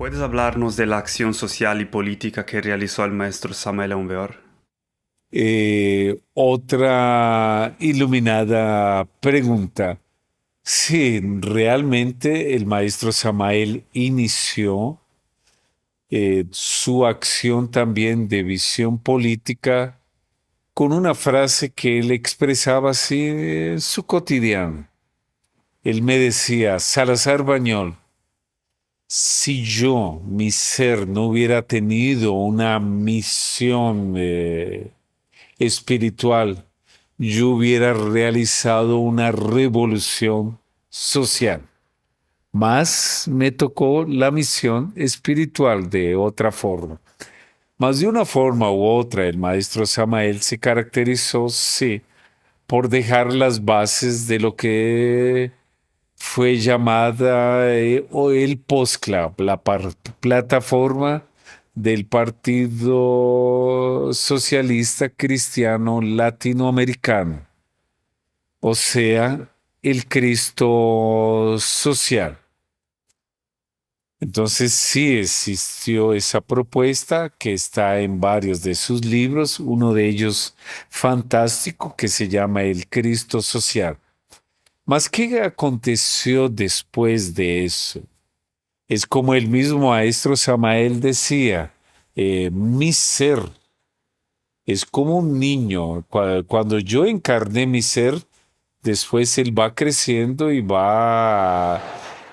¿Puedes hablarnos de la acción social y política que realizó el maestro Samael Aun Weor? Otra iluminada pregunta. Sí, realmente el maestro Samael inició su acción también de visión política con una frase que él expresaba así en su cotidiano. Él me decía, Salazar Bañol, si yo, mi ser, no hubiera tenido una misión espiritual, yo hubiera realizado una revolución social. Más me tocó la misión espiritual de otra forma. Más de una forma u otra, el maestro Samael se caracterizó, sí, por dejar las bases de lo que fue llamada o el POSCLA, plataforma del Partido Socialista Cristiano Latinoamericano, o sea, el Cristo social. Entonces sí existió esa propuesta que está en varios de sus libros, uno de ellos fantástico que se llama El Cristo Social. Mas, ¿qué aconteció después de eso? Es como el mismo maestro Samael decía, mi ser es como un niño. Cuando yo encarné mi ser, después él va creciendo y va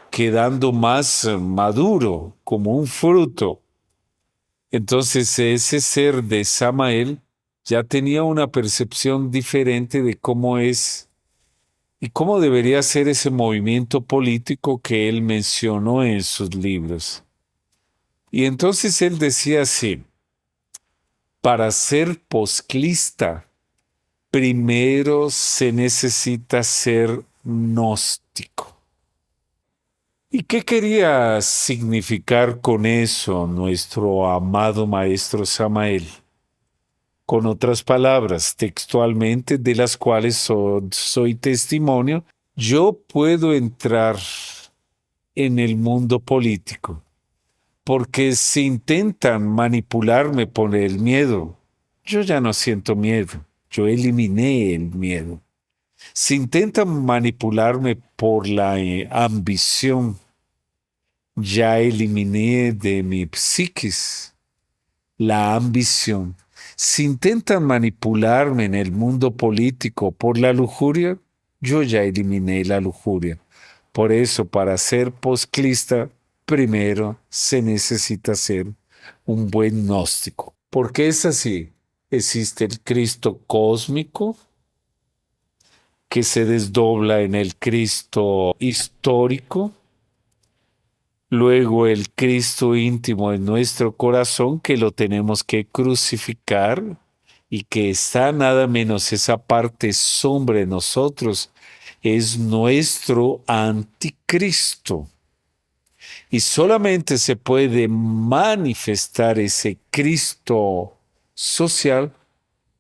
quedando más maduro, como un fruto. Entonces ese ser de Samael ya tenía una percepción diferente de cómo es y cómo debería ser ese movimiento político que él mencionó en sus libros. Y entonces él decía así, para ser posclista, primero se necesita ser gnóstico. ¿Y qué quería significar con eso nuestro amado maestro Samael? Con otras palabras, textualmente, de las cuales soy testimonio, yo puedo entrar en el mundo político, porque si intentan manipularme por el miedo, yo ya no siento miedo, yo eliminé el miedo. Si intentan manipularme por la ambición, ya eliminé de mi psiquis la ambición. Si intentan manipularme en el mundo político por la lujuria, yo ya eliminé la lujuria. Por eso, para ser posclista, primero se necesita ser un buen gnóstico. Porque es así. Existe el Cristo cósmico que se desdobla en el Cristo histórico, luego el Cristo íntimo en nuestro corazón que lo tenemos que crucificar y que está nada menos esa parte sombra en nosotros, es nuestro anticristo. Y solamente se puede manifestar ese Cristo social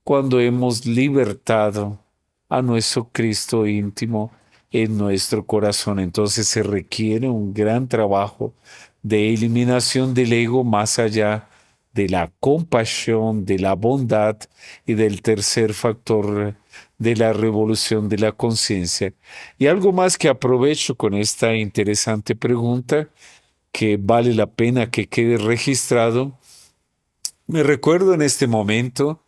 cuando hemos libertado a nuestro Cristo íntimo en nuestro corazón. Entonces se requiere un gran trabajo de eliminación del ego más allá de la compasión, de la bondad y del tercer factor de la revolución de la conciencia. Y algo más que aprovecho con esta interesante pregunta, que vale la pena que quede registrado. Me recuerdo en este momento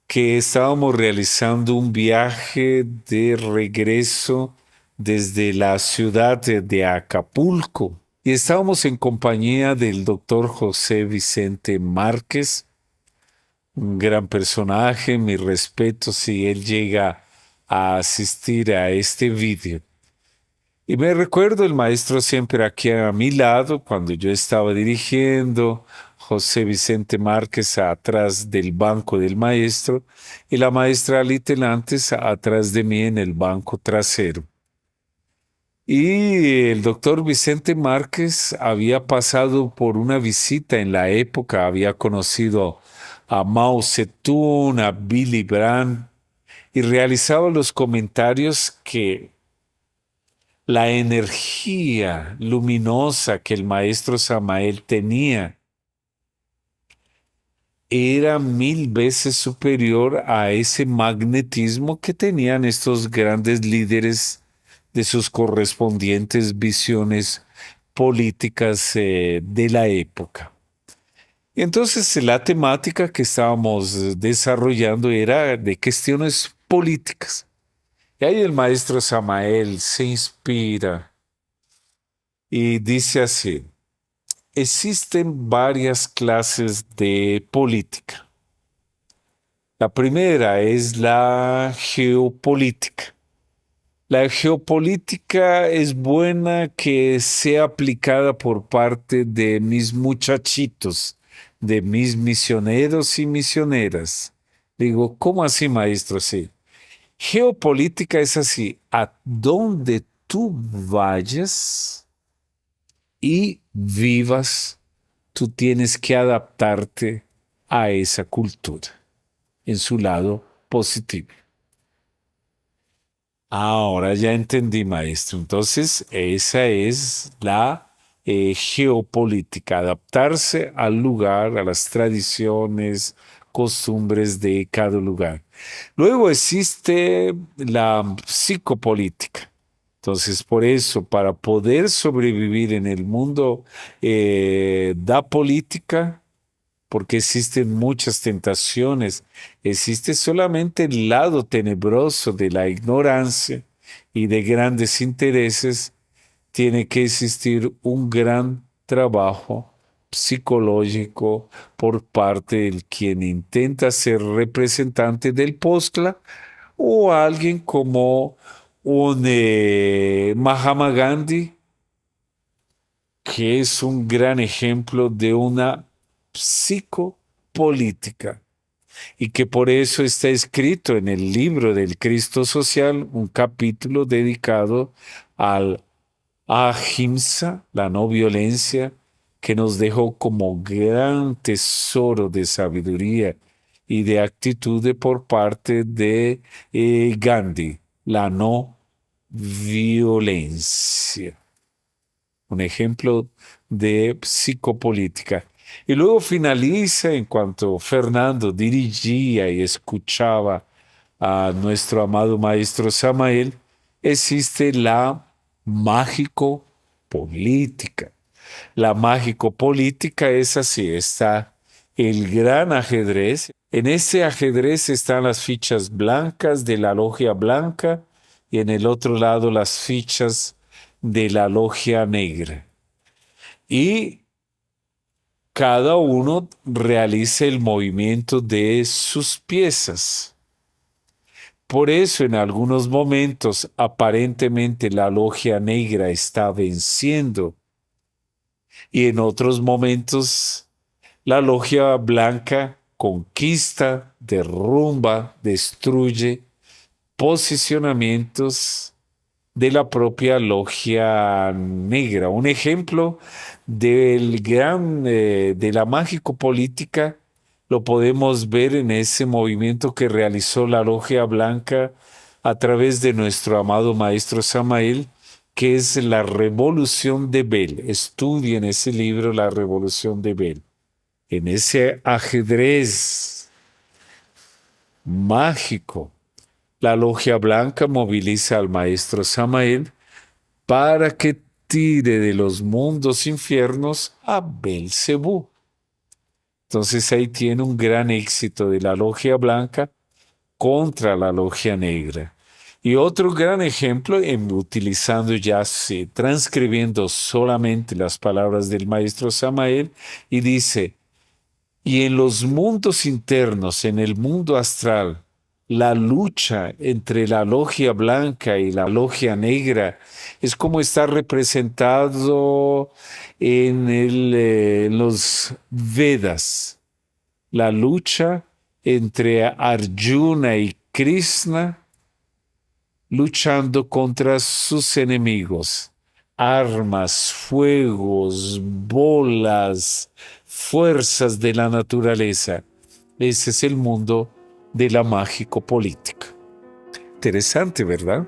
que estábamos realizando un viaje de regreso desde la ciudad de Acapulco y estábamos en compañía del doctor José Vicente Márquez, un gran personaje, mi respeto si él llega a asistir a este vídeo. Y me recuerdo el maestro siempre aquí a mi lado cuando yo estaba dirigiendo, José Vicente Márquez atrás del banco del maestro y la maestra Alita Lantes atrás de mí en el banco trasero. Y el doctor Vicente Márquez había pasado por una visita en la época, había conocido a Mao Zedong, a Billy Brandt y realizaba los comentarios que La energía luminosa que el maestro Samael tenía era 1000 veces superior a ese magnetismo que tenían estos grandes líderes de sus correspondientes visiones políticas de la época. Entonces, la temática que estábamos desarrollando era de cuestiones políticas. Y ahí el maestro Samael se inspira y dice así: existen varias clases de política. La primera es la geopolítica. La geopolítica es buena que sea aplicada por parte de mis muchachitos, de mis misioneros y misioneras. Digo, ¿cómo así, maestro? Sí. Geopolítica es así: a donde tú vayas y vivas, tú tienes que adaptarte a esa cultura en su lado positivo. Ahora ya entendí, maestro. Entonces, esa es la geopolítica: adaptarse al lugar, a las tradiciones, costumbres de cada lugar. Luego existe la psicopolítica. Entonces, por eso, para poder sobrevivir en el mundo da política, porque existen muchas tentaciones, existe solamente el lado tenebroso de la ignorancia y de grandes intereses, tiene que existir un gran trabajo psicológico por parte del quien intenta ser representante del POSCLA, o alguien como un Mahatma Gandhi, que es un gran ejemplo de una psicopolítica, y que por eso está escrito en el libro del Cristo Social un capítulo dedicado al ahimsa, la no violencia, que nos dejó como gran tesoro de sabiduría y de actitud por parte de Gandhi, la no violencia. Un ejemplo de psicopolítica. Y luego finaliza en cuanto Fernando dirigía y escuchaba a nuestro amado maestro Samael: existe la mágico-política. La mágico-política es así: está el gran ajedrez. En ese ajedrez están las fichas blancas de la logia blanca y en el otro lado las fichas de la logia negra. Y cada uno realiza el movimiento de sus piezas. Por eso en algunos momentos aparentemente la logia negra está venciendo y en otros momentos la logia blanca conquista, derrumba, destruye posicionamientos de la propia logia negra. Un ejemplo de la mágico política lo podemos ver en ese movimiento que realizó la logia blanca a través de nuestro amado maestro Samael, que es la Revolución de Bel. Estudien ese libro, La Revolución de Bel. En ese ajedrez mágico, la logia blanca moviliza al maestro Samael para que tire de los mundos infiernos a Belcebú. Entonces ahí tiene un gran éxito de la logia blanca contra la logia negra. Y otro gran ejemplo, utilizando ya, transcribiendo solamente las palabras del maestro Samael, y dice: y en los mundos internos, en el mundo astral, la lucha entre la logia blanca y la logia negra es como está representado en los Vedas. La lucha entre Arjuna y Krishna luchando contra sus enemigos. Armas, fuegos, bolas, fuerzas de la naturaleza. Ese es el mundo de la mágico política. Interesante, ¿verdad?